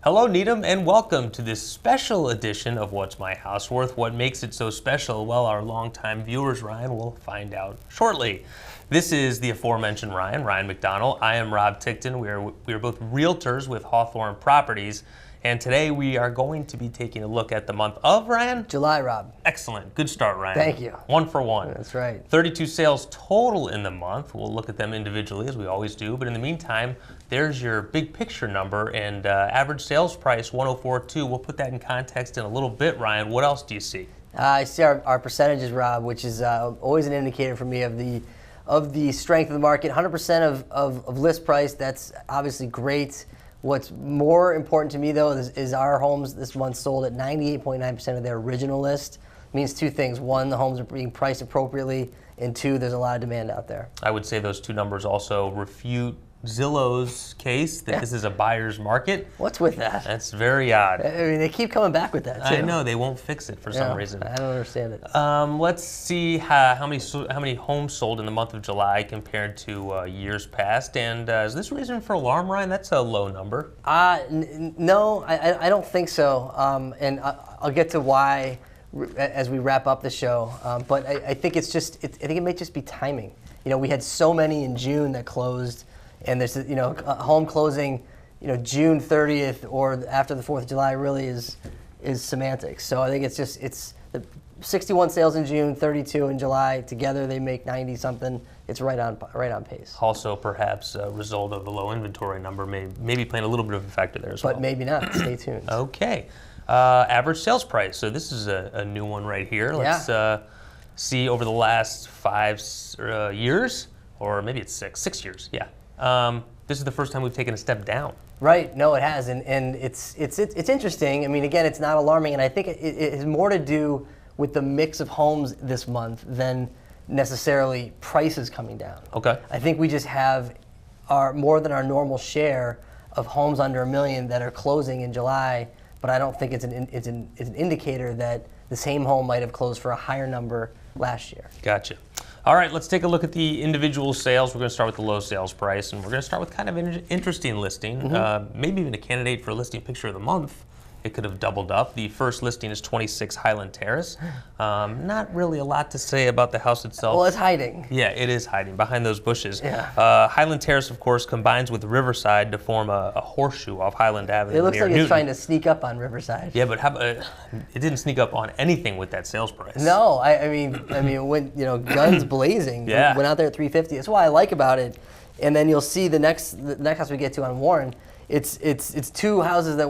Hello, Needham, and welcome to this special edition of What's My House Worth. What makes it so special? Well, our longtime viewers, Ryan, will find out shortly. This is the aforementioned Ryan McDonnell. I am Rob Ticktin. We are both realtors with Hawthorn Properties, and today we are going to be taking a look at the month of, Ryan? July, Rob. Excellent. Good start, Ryan. Thank you. 1 for 1. That's right. 32 sales total in the month. We'll look at them individually, as we always do, but in the meantime, there's your big picture number and average sales price, 104.2. We'll put that in context in a little bit, Ryan. What else do you see? I see our percentages, Rob, which is always an indicator for me of the strength of the market. 100% of list price, that's obviously great. What's more important to me, though, is our homes this month sold at 98.9% of their original list. It means two things. One, the homes are being priced appropriately, and two, there's a lot of demand out there. I would say those two numbers also refute Zillow's case that this is a buyer's market. What's with that? That's very odd. I mean, they keep coming back with that, too. I know, they won't fix it for some reason. I don't understand it. Let's see how many homes sold in the month of July compared to years past. And is this reason for alarm, Ryan? That's a low number. No, I don't think so. And I'll get to why as we wrap up the show. But I think I think it may just be timing. You know, we had so many in June that closed. And there's, a home closing, June 30th or after the 4th of July really is semantics. So I think it's the 61 sales in June, 32 in July. Together they make 90 something. It's right on pace. Also, perhaps a result of the low inventory number maybe playing a little bit of a factor there as well. But maybe not. Stay tuned. Okay. Average sales price. So this is a new one right here. Let's see over the last 5 years, or maybe it's 6 years. Yeah. This is the first time we've taken a step down. Right. No, it has, and it's interesting. I mean, again, it's not alarming, and I think it has more to do with the mix of homes this month than necessarily prices coming down. Okay. I think we just have more than our normal share of homes under $1 million that are closing in July, but I don't think it's an indicator that the same home might have closed for a higher number last year. Gotcha. All right, let's take a look at the individual sales. We're going to start with the low sales price, and we're going to start with kind of an interesting listing, maybe even a candidate for a listing picture of the month. It could have doubled up. The first listing is 26 Highland Terrace. Not really a lot to say about the house itself. Well, it's hiding. Yeah, it is hiding behind those bushes. Yeah. Highland Terrace, of course, combines with Riverside to form a horshoe off Highland Avenue. It looks like Newton. it's trying to sneak up on Riverside. Yeah, but it didn't sneak up on anything with that sales price. No, I mean, when guns blazing, went out there at 350. That's what I like about it. And then you'll see the next house we get to on Warren. It's two houses that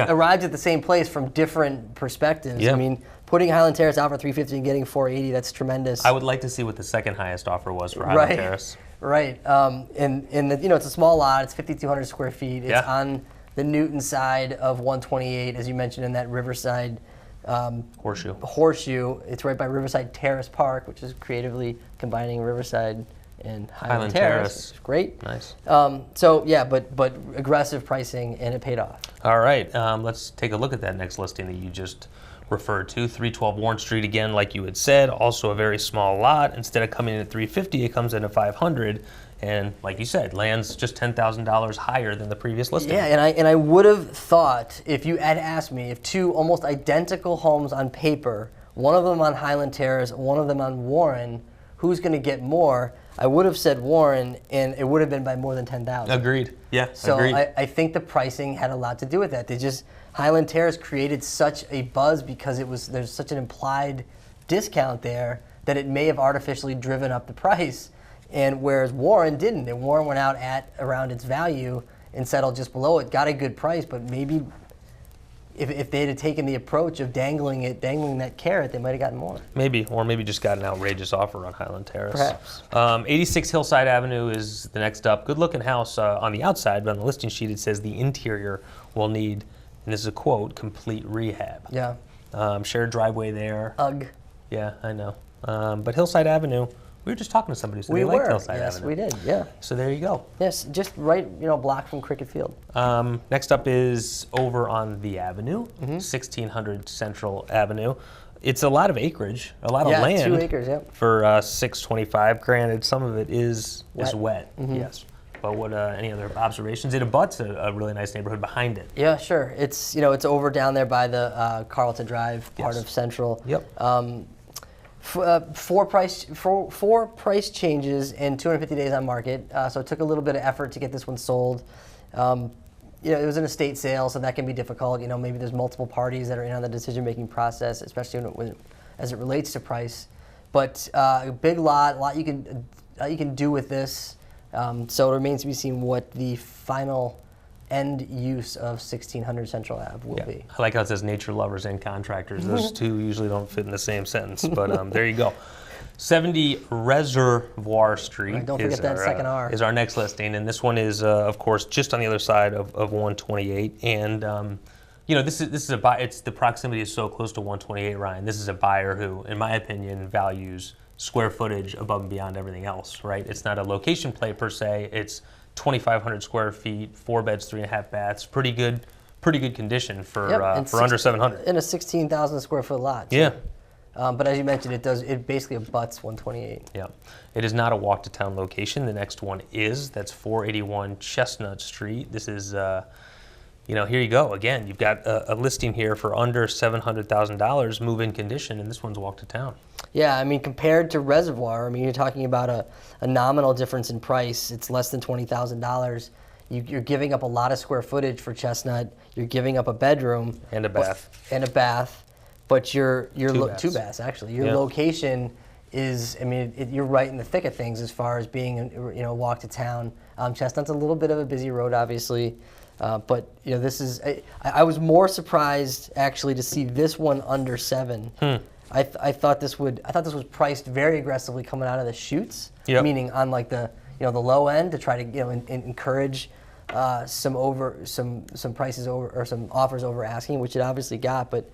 arrived at the same place from different perspectives. Yeah. I mean, putting Highland Terrace out for 350 and getting 480, that's tremendous. I would like to see what the second highest offer was for Highland Terrace. Right. And it's a small lot. It's 5,200 square feet. It's on the Newton side of 128, as you mentioned, in that Riverside horseshoe. It's right by Riverside Terrace Park, which is creatively combining Riverside and Highland Terrace. It's great. Nice. But aggressive pricing, and it paid off. All right, let's take a look at that next listing that you just referred to. 312 Warren Street again, like you had said. Also a very small lot. Instead of coming in at 350, it comes in at 500, and like you said, lands just $10,000 higher than the previous listing. Yeah, and I would have thought if you had asked me if two almost identical homes on paper, one of them on Highland Terrace, one of them on Warren, who's going to get more? I would have said Warren, and it would have been by more than 10,000. Agreed. Yeah. So agreed. I think the pricing had a lot to do with that. Highland Terrace created such a buzz because there's such an implied discount there that it may have artificially driven up the price, and whereas Warren didn't. And Warren went out at around its value and settled just below it, got a good price, but maybe if they had taken the approach of dangling that carrot, they might have gotten more. Maybe just got an outrageous offer on Highland Terrace. Perhaps. 86 Hillside Avenue is the next up. Good-looking house on the outside, but on the listing sheet it says the interior will need, and this is a quote, complete rehab. Yeah. Shared driveway there. Ugh. Yeah, I know. But Hillside Avenue, we were just talking to somebody, so they liked Hillside Avenue. Yes, we did, yeah. So there you go. Yes, just right, block from Cricket Field. Next up is over on the avenue, 1600 Central Avenue. It's a lot of acreage, a lot of land. Yeah, 2 acres, yep. For $625. Granted, some of it is wet. Yes. But what any other observations? It abuts a really nice neighborhood behind it. Yeah, sure. It's it's over down there by the Carlton Drive part of Central. Yep. Four price changes in 250 days on market. So it took a little bit of effort to get this one sold. It was an estate sale, so that can be difficult. Maybe there's multiple parties that are in on the decision-making process, especially as it relates to price. But a big lot you can do with this. So it remains to be seen what the final end use of 1600 Central Ave will be. I like how it says nature lovers and contractors. Those two usually don't fit in the same sentence, but there you go. 70 Reservoir Street. Right, don't forget that second R. Is our next listing, and this one is, of course, just on the other side of 128. And this is a buy. It's the proximity is so close to 128, Ryan. This is a buyer who, in my opinion, values square footage above and beyond everything else. Right? It's not a location play per se. It's 2,500 square feet, 4 beds, 3.5 baths. Pretty good condition for under 700. In a 16,000 square foot lot. Too. Yeah. But as you mentioned, it basically abuts 128. Yeah. It is not a walk to town location. The next one is. That's 481 Chestnut Street. This is, here you go. Again, you've got a listing here for under $700,000 move-in condition, and this one's walk to town. Yeah, I mean, compared to Reservoir, you're talking about a nominal difference in price. It's less than $20,000. You're giving up a lot of square footage for Chestnut. You're giving up a bedroom. And a bath. But your Two baths actually. Your location is, you're right in the thick of things as far as being, walk to town. Chestnut's a little bit of a busy road, obviously, but this is. I was more surprised actually to see this one under 7. I thought this was priced very aggressively coming out of the chutes, meaning on like the the low end to try to encourage some prices over or some offers over asking, which it obviously got, but.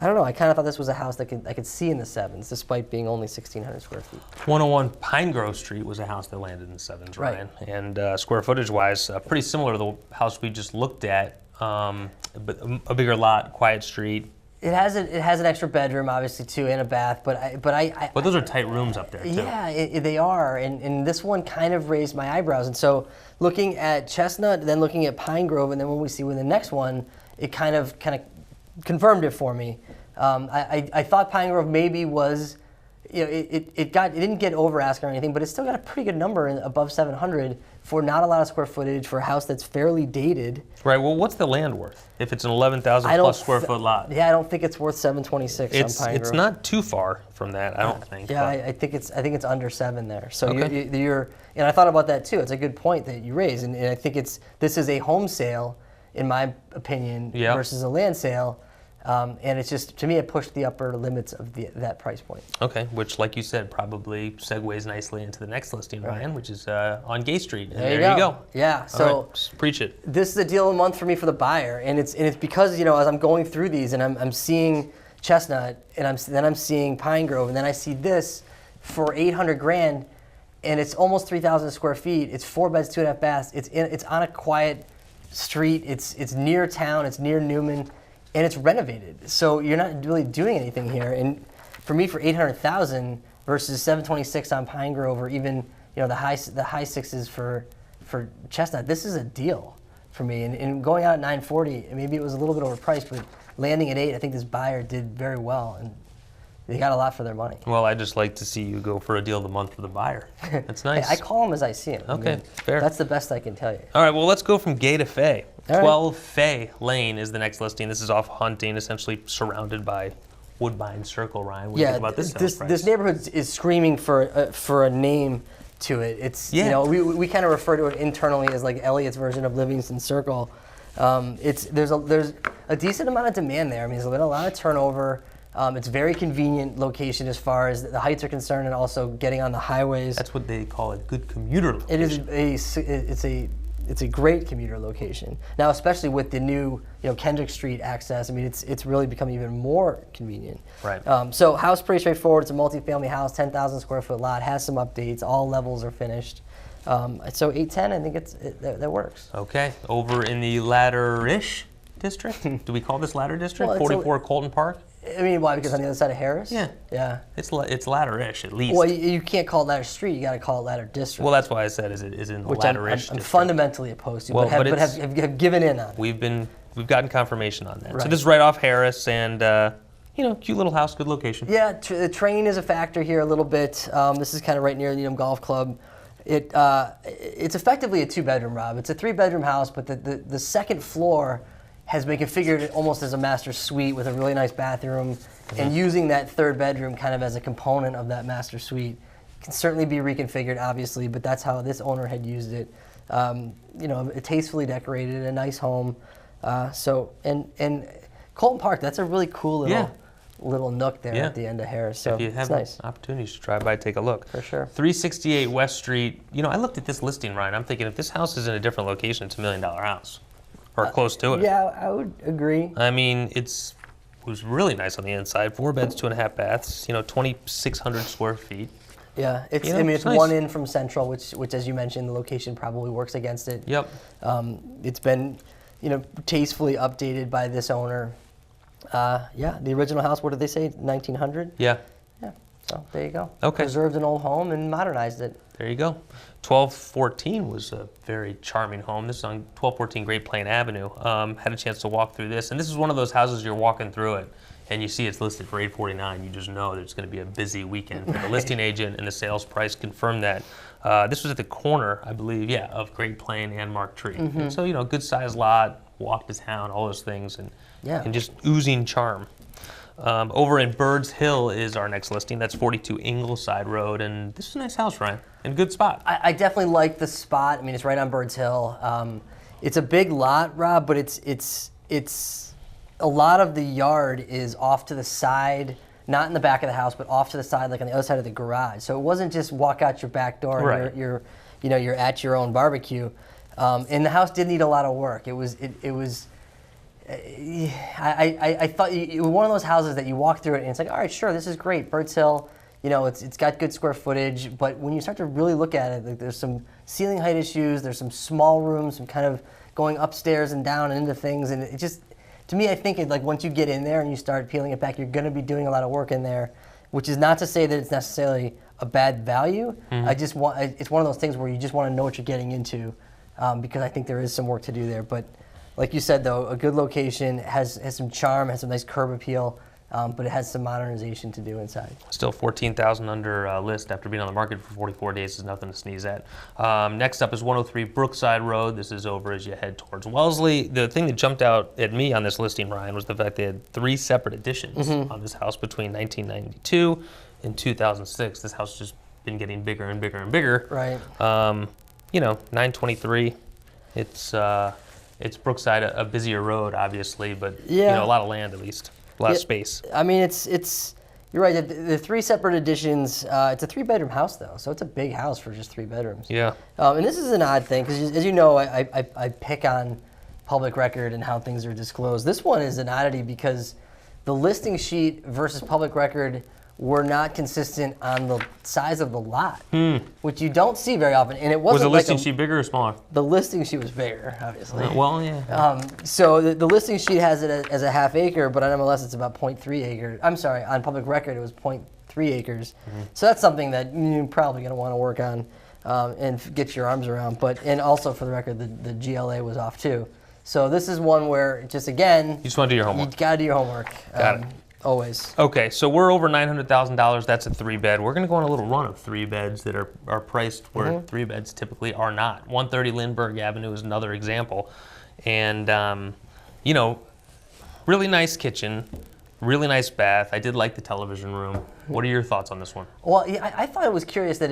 I don't know. I kind of thought this was a house that I could see in the 7s, despite being only 1,600 square feet. 101 Pine Grove Street was a house that landed in the 7s, right? Ryan. And square footage-wise, pretty similar to the house we just looked at, but a bigger lot, quiet street. It has an extra bedroom, obviously, too, and a bath. But those are tight rooms up there, too. Yeah, they are. And this one kind of raised my eyebrows. And so, looking at Chestnut, then looking at Pine Grove, and then when we see the next one, it kind of confirmed it for me. I thought Pine Grove maybe was, it didn't get over ask or anything, but it still got a pretty good number above 700 for not a lot of square footage for a house that's fairly dated. Right. Well, what's the land worth if it's an 11,000 plus square foot lot? Yeah, I don't think it's worth 726 on Pine Grove. It's not too far from that, I don't think. Yeah, I think it's under 7 there. So you're and I thought about that too. It's a good point that you raise, and I think this is a home sale, in my opinion, versus a land sale. And it's just, to me, it pushed the upper limits of that price point. Okay, which, like you said, probably segues nicely into the next listing, Ryan, which is on Gay Street. And there you go. Yeah, so just preach it. This is a deal of the month for me for the buyer, and it's because as I'm going through these and I'm seeing Chestnut, and then I'm seeing Pine Grove, and then I see this for $800,000, and it's almost 3,000 square feet. It's 4 beds, 2.5 baths. It's on a quiet street. It's near town. It's near Newman. And it's renovated, so you're not really doing anything here. And for me, for $800,000 versus $726 on Pine Grove, or even the high 6s for Chestnut, this is a deal for me. And going out at $940, maybe it was a little bit overpriced, but landing at $8, I think this buyer did very well, and they got a lot for their money. Well, I just like to see you go for a deal of the month for the buyer. That's nice. Hey, I call them as I see them. Okay, fair. That's the best I can tell you. All right, well, let's go from Gay to Fay. 12 Fay Lane is the next listing. This is off Hunting, essentially surrounded by Woodbine Circle, Ryan. What do you think about this neighborhood is screaming for a name to it. It's we kind of refer to it internally as like Elliott's version of Livingston Circle. There's a decent amount of demand there. There's been a lot of turnover. It's a very convenient location as far as the heights are concerned, and also getting on the highways. That's what they call a good commuter location. It's a great commuter location now, especially with the new Kendrick Street access. It's really become even more convenient. Right. So house pretty straightforward. It's a multifamily house, 10,000 square foot lot, has some updates. All levels are finished. So 810, I think that works. Okay. Over in the Ladder-ish district. Do we call this Ladder District? Well, 44 Colton Park. I mean, why? Because on the other side of Harris? Yeah. Yeah. It's ladder-ish at least. Well, you can't call it Ladder Street. You got to call it Ladder District. Well, that's why I said is in the which ladder-ish I'm district. fundamentally opposed to, Well, but but have given in on. We've gotten confirmation on that. Right. So this is right off Harris, and cute little house, good location. Yeah, the train is a factor here a little bit. This is kind of right near the Needham Golf Club. It's effectively a 2-bedroom, Rob. It's a 3-bedroom house, but the second floor has been configured almost as a master suite with a really nice bathroom, and using that 3rd bedroom kind of as a component of that master suite. Can certainly be reconfigured, obviously, but that's how this owner had used it. Tastefully decorated, a nice home. And Colton Park, that's a really cool little nook there at the end of Harris. So if you have it's nice. opportunities to drive by, take a look. For sure. 368 West Street. I looked at this listing, Ryan. I'm thinking if this house is in a different location, it's $1 million house. Or close to it. Yeah, I would agree. I mean, it was really nice on the inside. 4 beds, 2.5 baths. 2,600 square feet. Yeah, it's nice. one in from Central, which as you mentioned, the location probably works against it. Yep. It's been, tastefully updated by this owner. The original house. What did they say? 1900. Yeah. Yeah. So there you go. Okay. Preserved an old home and modernized it. There you go. 1214 was a very charming home. This is on 1214 Great Plain Avenue. Had a chance to walk through this, and this is one of those houses you're walking through it, and you see it's listed for $849. You just know that it's going to be a busy weekend for the listing agent, and the sales price confirmed that. This was at the corner, I believe, of Great Plain and Mark Tree. And so, good sized lot, walk to town, all those things, and just oozing charm. Over in Birds Hill is our next listing. That's 42 Ingleside Road, and this is a nice house, Ryan, and good spot. I definitely like the spot. I mean, it's right on Birds Hill. It's a big lot, Rob, but it's a lot of the yard is off to the side, not in the back of the house, but off to the side, like on the other side of the garage. So it wasn't just walk out your back door and you're at your own barbecue. And the house did need a lot of work. I thought it was one of those houses that you walk through it and it's like, all right, sure, this is great, Birds Hill. It's got good square footage, but when you start to really look at it, there's some ceiling height issues, there's some small rooms, some kind of going upstairs and down and into things, and it just, to me, I think once you get in there and you start peeling it back, you're going to be doing a lot of work in there, which is not to say that it's necessarily a bad value. It's one of those things where you just want to know what you're getting into, because I think there is some work to do there. But like you said, though, a good location, has some charm, has some nice curb appeal, but it has some modernization to do inside. Still $14,000 under list after being on the market for 44 days is nothing to sneeze at. Next up is 103 Brookside Road. This is over as you head towards Wellesley. The thing that jumped out at me on this listing, Ryan, was the fact they had 3 separate additions on this house between 1992 and 2006. This house has just been getting bigger and bigger and bigger. Right. 923. It's Brookside, a busier road, obviously, but Yeah. a lot of land at least. A lot of space. I mean, it's you're right. The 3 separate additions. It's a 3-bedroom house, though, so it's a big house for just 3 bedrooms. Yeah. And this is an odd thing because, as you know, I pick on public record and how things are disclosed. This one is an oddity because the listing sheet versus public record were not consistent on the size of the lot, which you don't see very often. And it wasn't Was the like listing sheet bigger or smaller? The listing sheet was bigger, obviously. Well, yeah. So the listing sheet has it as a half acre, but on MLS it's about 0.3 acres. I'm sorry, on public record it was 0.3 acres. So that's something that you're probably going to want to work on and get your arms around. And also for the record, the GLA was off too. So this is one where just again, You just want to do your homework. you got to do your homework. Got it. Always. Okay, so we're over $900,000. That's a 3-bed. We're going to go on a little run of 3 beds that are priced where 3 beds typically are not. 130 Lindbergh Avenue is another example. And, really nice kitchen, really nice bath. I did like the television room. What are your thoughts on this one? Well, yeah, I thought it was curious that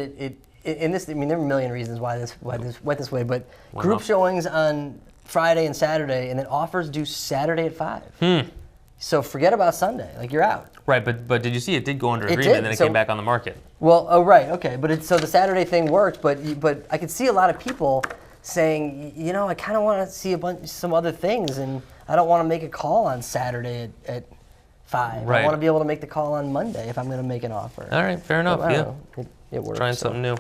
in this, I mean, there are a million reasons why this went this way, but group showings on Friday and Saturday, and then offers due Saturday at 5. So forget about Sunday, like you're out. Right, but did you see it did go under It agreement did, and then it so- came back on the market? Well, oh right, okay, but so the Saturday thing worked, but I could see a lot of people saying, I kind of want to see some other things, and I don't want to make a call on Saturday at 5. Right. I want to be able to make the call on Monday if I'm going to make an offer. All right, fair enough, I yeah. don't know, it works. Trying so. something new.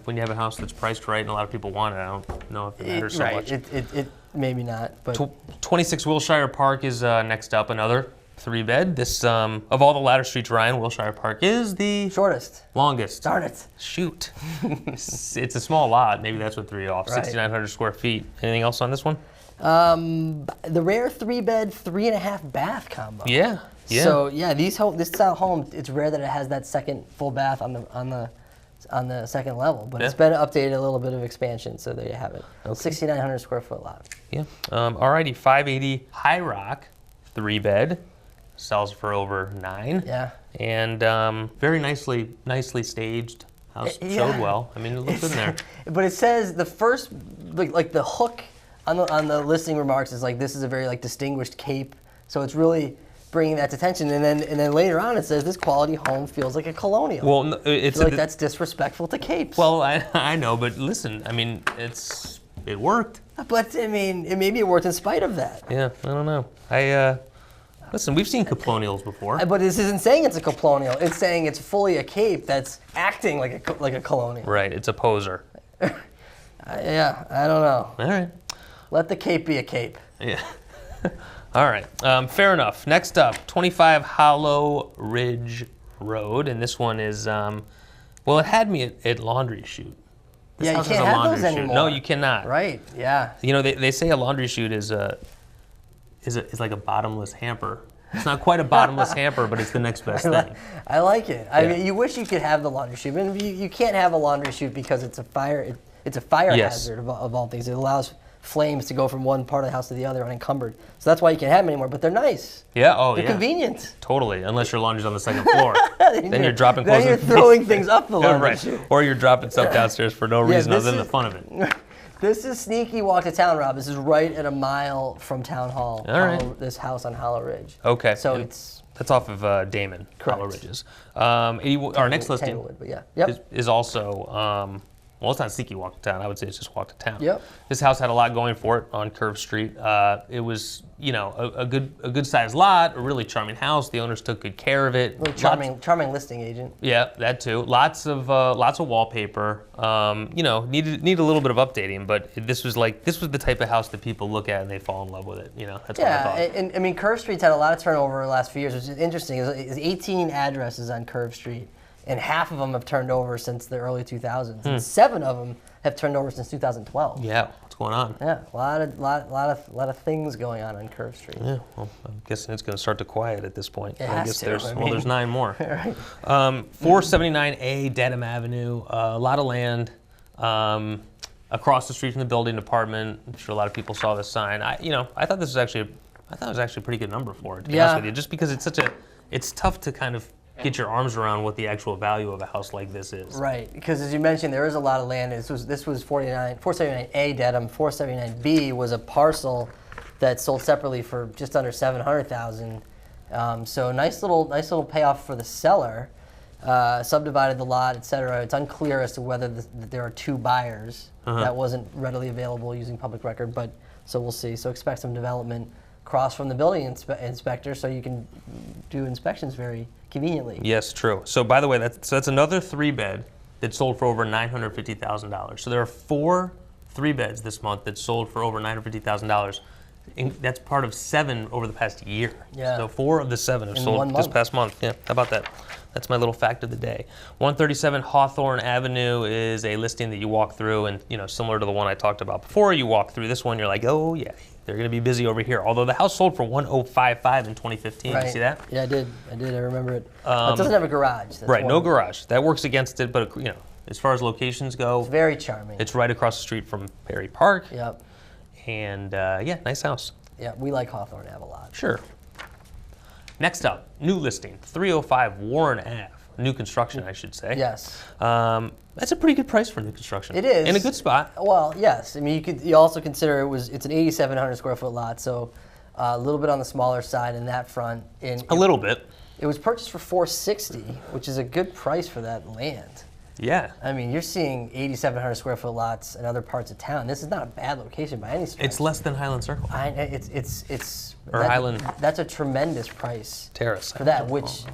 When you have a house that's priced right and a lot of people want it, I don't know if it matters so Right, much. it maybe not, but 26 Wilshire Park is next up, another 3-bed. This, of all the ladder streets, Ryan, Wilshire Park is the Shortest. longest. Darn it. Shoot. It's a small lot. Maybe that's what threw you off. Right. 6,900 square feet. Anything else on this one? The rare 3-bed, 3.5 bath combo. Yeah. Yeah. So yeah, this style home, it's rare that it has that second full bath on the second level, but it's been updated, a little bit of expansion. So there you have it. Okay. 6,900 square foot lot. Yeah. Alrighty, 580 High Rock, 3-bed, sells for over 9. Yeah. And very nicely staged. House showed well. I mean, it looked good in there. But it says the first, like the hook on the listing remarks is like, this is a very like distinguished cape. So it's really bringing that to attention. And then later on it says this quality home feels like a colonial. Well, it's like that's disrespectful to capes. Well, I know, but listen, I mean, it worked. But I mean, maybe it worked in spite of that. Yeah, I don't know. Listen, we've seen colonials before. But this isn't saying it's a colonial. It's saying it's fully a cape that's acting like a colonial. Right, it's a poser. Yeah, I don't know. All right. Let the cape be a cape. Yeah. All right, fair enough. Next up, 25 Hollow Ridge Road, and this one is, well, it had me at laundry chute. This Yeah, you house has can't a have laundry those chute. anymore. No, you cannot. Right, yeah. You know, they say a laundry chute is like a bottomless hamper. It's not quite a bottomless hamper, but it's the next best thing. I like it. I mean, you wish you could have the laundry chute, but you can't have a laundry chute because it's a fire. It's a fire hazard of all things. It allows flames to go from one part of the house to the other unencumbered. So that's why you can't have them anymore. But they're nice. Yeah. Oh, they're convenient. Totally. Unless your laundry's on the second floor, then you're dropping clothes. Then you're throwing things up the laundry right. chute. Or you're dropping stuff downstairs for no reason other than the fun of it. This is sneaky walk to town, Rob. This is right at a mile from Town Hall. All right. This house on Hollow Ridge. Okay. So and it's that's off of Damon, Hollow Ridges. Our next listing but yeah. Yep. is also. Well, it's not sneaky walk to town. I would say it's just walk to town. Yep. This house had a lot going for it on Curve Street. It was, you know, a good sized lot, a really charming house. The owners took good care of it. Really charming listing agent. Yeah, that too. Lots of wallpaper. You know, needed a little bit of updating, but this was the type of house that people look at and they fall in love with it. You know, that's what I thought. And I mean, Curve Street's had a lot of turnover over the last few years, which is interesting. There's 18 addresses on Curve Street, and half of them have turned over since the early 2000s, and 7 of them have turned over since 2012. Yeah, what's going on? Yeah, a lot of things going on Curve Street. Yeah, well, I'm guessing it's going to start to quiet at this point. It I has guess to. there's 9 more. Right. 479A Dedham Avenue, a lot of land across the street from the building department. I'm sure a lot of people saw this sign. I thought it was actually a pretty good number for it. To be honest with you, just because it's tough to kind of get your arms around what the actual value of a house like this is. Right, because as you mentioned, there is a lot of land. This was 479A Dedham. 479B was a parcel that sold separately for just under $700,000. So nice little payoff for the seller. Subdivided the lot, etc. It's unclear as to whether there are 2 buyers. That wasn't readily available using public record, but so we'll see. So expect some development across from the building inspector, so you can do inspections very conveniently. Yes, true. So by the way, that's another 3-bed that sold for over $950,000. So there are 4 3-beds this month that sold for over $950,000. That's part of 7 over the past year. Yeah. So 4 of the 7 have sold this past month. Yeah, how about that? That's my little fact of the day. 137 Hawthorn Avenue is a listing that you walk through, and similar to the one I talked about before, you walk through this one, you're like, oh yeah, they're going to be busy over here. Although the house sold for $1,055 in 2015. Right. You see that? Yeah, I did. I remember it. It doesn't have a garage. That's right, no garage. That works against it, but as far as locations go, it's very charming. It's right across the street from Perry Park. Yep. And yeah, nice house. Yeah, we like Hawthorn Ave a lot. Sure. Next up, new listing, 305 Warren Ave. New construction, I should say. Yes. That's a pretty good price for new construction. It is. In a good spot. Well, yes. I mean, you also consider it's an 8,700 square foot lot, so a little bit on the smaller side in that front. A little bit. It was purchased for $460, which is a good price for that land. Yeah. I mean, you're seeing 8,700 square foot lots in other parts of town. This is not a bad location by any stretch. It's less than Highland Circle. Highland. That's a tremendous price. Terrace. For that, which,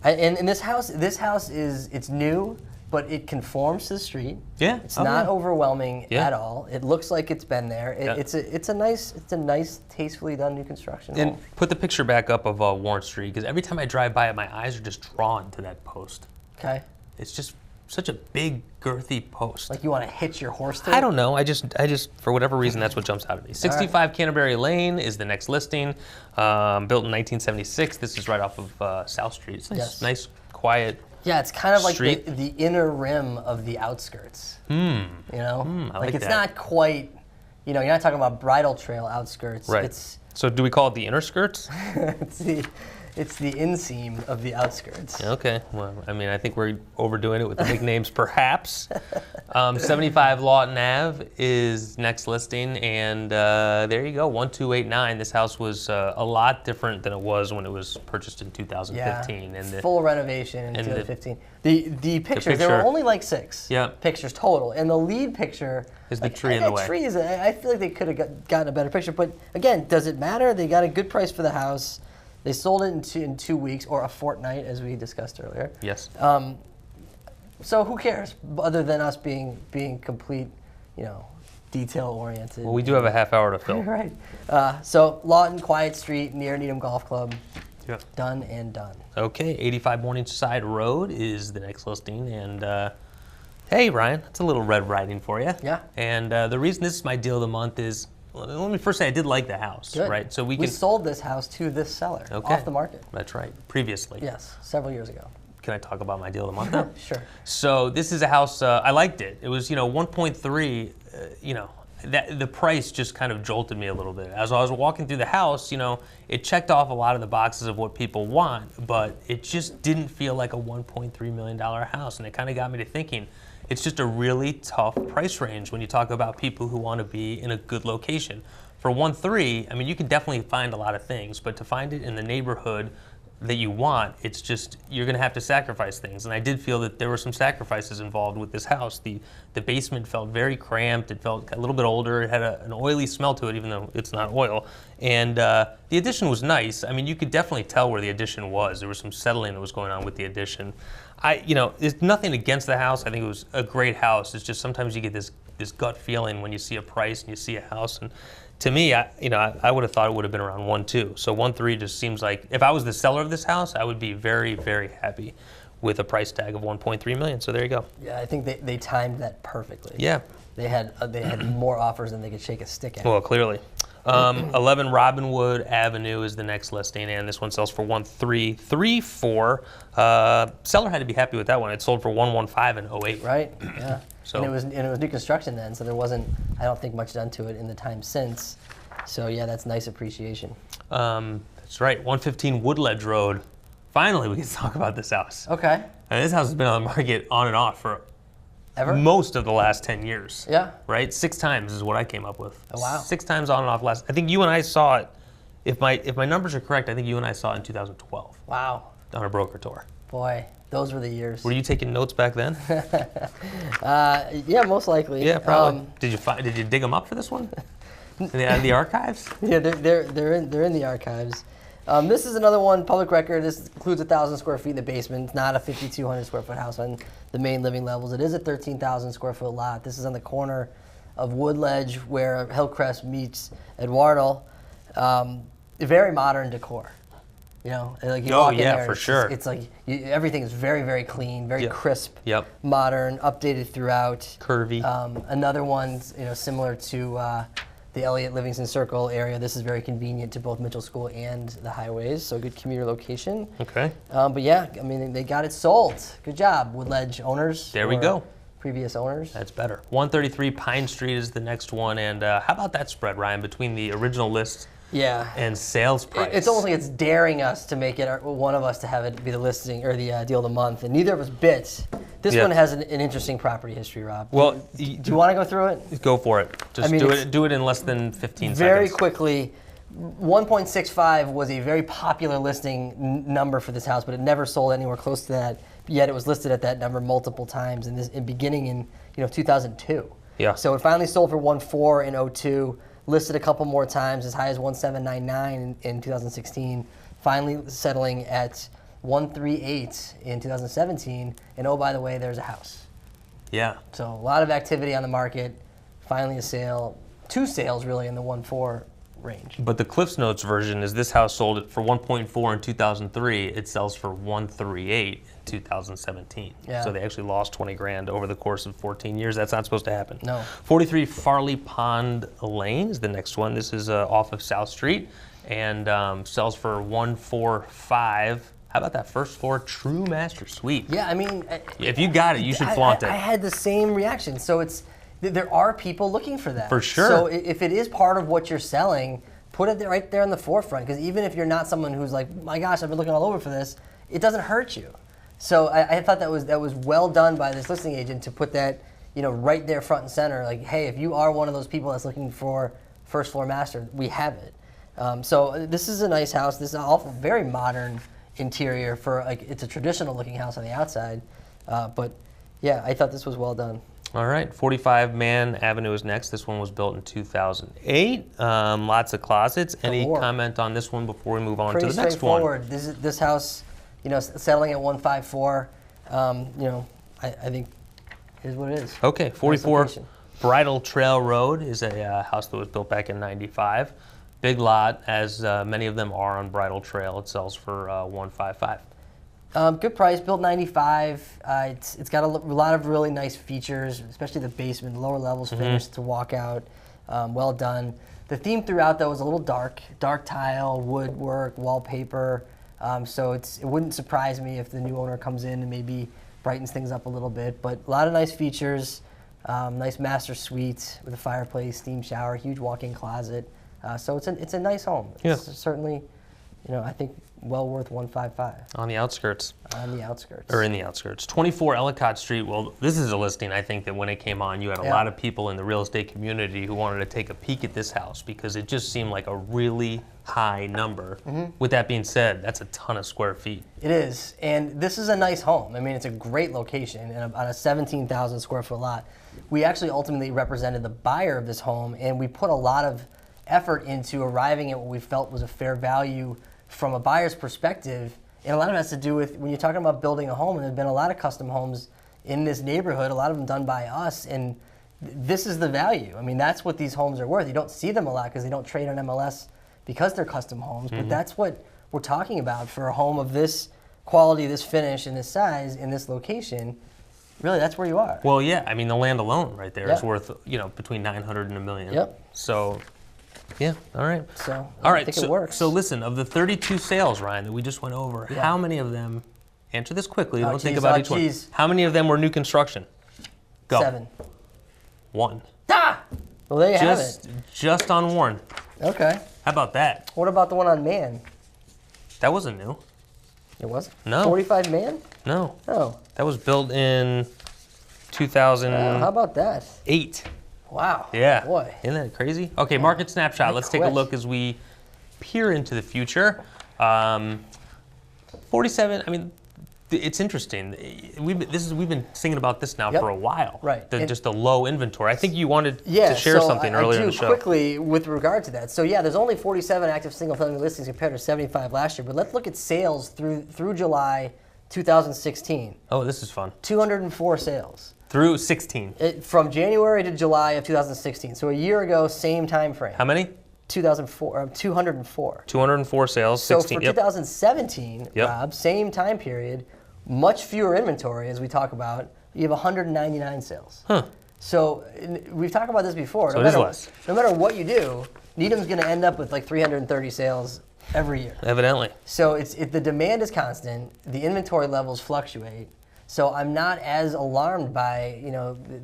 and this house it's new. but it conforms to the street. Yeah. It's not overwhelming Yeah. at all. It looks like it's been there. Yeah. It's a nice, tastefully done new construction. And put the picture back up of Warren Street, because every time I drive by it, my eyes are just drawn to that post. Okay. It's just such a big, girthy post. Like you want to hitch your horse to it? I don't know. I just, for whatever reason, that's what jumps out at me. 65 Canterbury Lane is the next listing. Built in 1976. This is right off of South Street. It's nice, nice, quiet. Yeah, it's kind of like street. the inner rim of the outskirts. You know, I like it's that. not quite. You know, you're not talking about bridle trail outskirts. Right. So do we call it the inner skirts? It's the inseam of the outskirts. Okay. Well, I mean, I think we're overdoing it with the nicknames, perhaps. 75 Lawton Ave is next listing, and there you go, 1289. This house was a lot different than it was when it was purchased in 2015. Yeah, And full renovation in 2015. The pictures, there were only like 6 pictures total, and the lead picture is the tree in the way. Tree is, I feel like they could have gotten a better picture, but again, does it matter? They got a good price for the house. They sold it in 2 weeks, or a fortnight, as we discussed earlier. Yes. So who cares, other than us being complete, detail oriented. Well, we do have a half hour to fill. Right. So Lawton, quiet street near Needham Golf Club. Yeah. Done and done. Okay, 85 Morningside Road is the next listing, and hey, Ryan, that's a little Red Riding for you. Yeah. And the reason this is my deal of the month is, let me first say I did like the house. Good. Right? So we sold this house to this seller off the market. That's right. Previously. Yes, several years ago. Can I talk about my deal of the month now? Sure. So this is a house, I liked it. It was, 1.3, the price just kind of jolted me a little bit. As I was walking through the house, it checked off a lot of the boxes of what people want, but it just didn't feel like a $1.3 million house. And it kind of got me to thinking, it's just a really tough price range when you talk about people who want to be in a good location. For 1.3, I mean, you can definitely find a lot of things, but to find it in the neighborhood that you want, it's just, you're going to have to sacrifice things. And I did feel that there were some sacrifices involved with this house. The basement felt very cramped. It felt a little bit older. It had an oily smell to it, even though it's not oil. And the addition was nice. I mean, you could definitely tell where the addition was. There was some settling that was going on with the addition. There's nothing against the house. I think it was a great house. It's just sometimes you get this gut feeling when you see a price and you see a house. And to me, I would have thought it would have been around 1.2. So 1.3 just seems like, if I was the seller of this house, I would be very, very happy with a price tag of 1.3 million. So there you go. Yeah, I think they timed that perfectly. Yeah. They had more offers than they could shake a stick at. Well, clearly. 11 Robinwood Avenue is the next listing, and this one sells for 1.334. Seller had to be happy with that one. It sold for 1.15 in 08. Right. Yeah. So, and it was new construction then, so there wasn't, I don't think, much done to it in the time since. So yeah, that's nice appreciation. That's right. 115 Woodledge Road. Finally, we can talk about this house. Okay. And this house has been on the market on and off for most of the last 10 years. Yeah. Right? 6 times is what I came up with. Oh, wow. 6 times on and off last. I think you and I saw it. If my numbers are correct, I think you and I saw it in 2012. Wow. On a broker tour. Boy, those were the years. Were you taking notes back then? Yeah, most likely. Yeah, probably. Did you dig them up for this one? The archives? Yeah, they're in the archives. This is another one, public record. This includes 1,000 square feet in the basement. It's not a 5,200 square foot house on the main living levels. It is a 13,000 square foot lot. This is on the corner of Woodledge where Hillcrest meets Eduardo. Very modern decor. Like you walk in there, for sure. It's like everything is very, very clean, very crisp, modern, updated throughout. Curvy. Another one, similar to the Elliott Livingston Circle area. This is very convenient to both Mitchell School and the highways, so good commuter location. Okay. But yeah, I mean, they got it sold. Good job, Woodledge owners. There we go. Previous owners. That's better. 133 Pine Street is the next one, and how about that spread, Ryan, between the original list and sales price? It's almost like it's daring us to make it, one of us to have it be the listing or the deal of the month, and neither of us bit. This one has an interesting property history, Rob. Well, do you want to go through it? Go for it. Just do it in less than 15 seconds. Very quickly, 1.65 was a very popular listing number for this house, but it never sold anywhere close to that. Yet it was listed at that number multiple times, beginning in 2002. Yeah. So it finally sold for 1.4 in 02. Listed a couple more times, as high as 1.799 in 2016. Finally settling at 138 in 2017, and oh, by the way, there's a house. Yeah. So a lot of activity on the market. Finally a sale, 2 sales really in the 1.4 range. But the Cliffs Notes version is this house sold it for 1.4 in 2003. It sells for 138 in 2017. Yeah. So they actually lost 20 grand over the course of 14 years. That's not supposed to happen. No. 43 Farley Pond Lane is the next one. This is off of South Street and sells for 145. How about that first floor true master suite? Yeah, I mean, If you got it, you should flaunt it. I had the same reaction. So there are people looking for that. For sure. So if it is part of what you're selling, put it right there in the forefront. Because even if you're not someone who's like, my gosh, I've been looking all over for this, it doesn't hurt you. So I thought that was well done by this listing agent to put that, right there front and center. Like, hey, if you are one of those people that's looking for first floor master, we have it. So this is a nice house. This is a very modern interior for it's a traditional looking house on the outside. But yeah, I thought this was well done. All right, 45 Mann Avenue is next. This one was built in 2008. Lots of closets. Any comment on this one before we move on to the next one? Pretty straightforward. This house, settling at 154. I think is what it is. Okay, 44 Bridle Trail Road is a house that was built back in '95. Big lot, as many of them are on Bridle Trail. It sells for 155. Good price, built 95. It's got a lot of really nice features, especially the basement, lower levels finished to walk out. Well done. The theme throughout, though, is a little dark tile, woodwork, wallpaper. So it wouldn't surprise me if the new owner comes in and maybe brightens things up a little bit. But a lot of nice features, nice master suite with a fireplace, steam shower, huge walk-in closet. So it's a nice home. It's certainly, I think well worth 155. On the outskirts. On the outskirts. Or in the outskirts. 24 Ellicott Street. Well, this is a listing, I think, that when it came on, you had a lot of people in the real estate community who wanted to take a peek at this house because it just seemed like a really high number. With that being said, that's a ton of square feet. It is. And this is a nice home. I mean, it's a great location and on a 17,000 square foot lot. We actually ultimately represented the buyer of this home, and we put a lot of effort into arriving at what we felt was a fair value from a buyer's perspective. And a lot of it has to do with when you're talking about building a home, and there have been a lot of custom homes in this neighborhood, a lot of them done by us, and this is the value. I mean, that's what these homes are worth. You don't see them a lot because they don't trade on MLS because they're custom homes, but that's what we're talking about for a home of this quality, this finish, and this size, in this location. Really, that's where you are. Well, yeah, I mean, the land alone right there is worth, between 900 and $1 million. Yep. So, yeah, all right. So, all right, I think it works. So listen, of the 32 sales, Ryan, that we just went over, how many of them, answer this quickly, don't think about each one. How many of them were new construction? Go. 7. 1. Ah! Well, there you have it. Just on Warren. Okay. How about that? What about the one on Man? That wasn't new. It wasn't? No. 45 Man? No. Oh. That was built in 2008. How about that? Wow. Yeah. Boy. Isn't that crazy? Okay, market snapshot. Let's take a look as we peer into the future. 47, I mean, it's interesting. We've been singing about this now for a while. Right. Just the low inventory. I think you wanted to share something earlier in the show. Quickly with regard to that. So yeah, there's only 47 active single-family listings compared to 75 last year. But let's look at sales through July 2016. Oh, this is fun. 204 sales. Through 16. From January to July of 2016. So a year ago, same time frame. How many? 204. 204 sales. So 16. for 2017, Rob, same time period, much fewer inventory as we talk about. You have 199 sales. Huh. So we've talked about this before. So it is less. No matter what you do, Needham's going to end up with like 330 sales every year. Evidently. So the demand is constant. The inventory levels fluctuate. So I'm not as alarmed by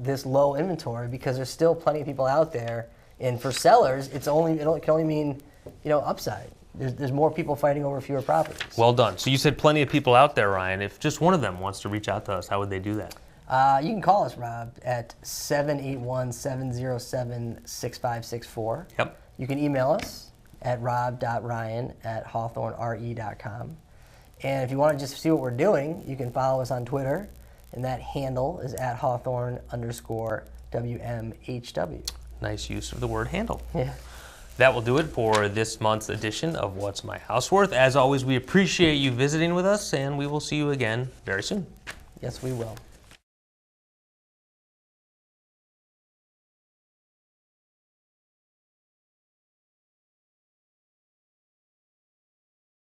this low inventory because there's still plenty of people out there. And for sellers, it can only mean upside. There's more people fighting over fewer properties. Well done. So you said plenty of people out there, Ryan. If just one of them wants to reach out to us, how would they do that? You can call us, Rob, at 781-707-6564. Yep. You can email us at rob.ryan@hawthornre.com. And if you want to just see what we're doing, you can follow us on Twitter, and that handle is at Hawthorn_WMHW. Nice use of the word handle. Yeah. That will do it for this month's edition of What's My House Worth. As always, we appreciate you visiting with us, and we will see you again very soon. Yes, we will.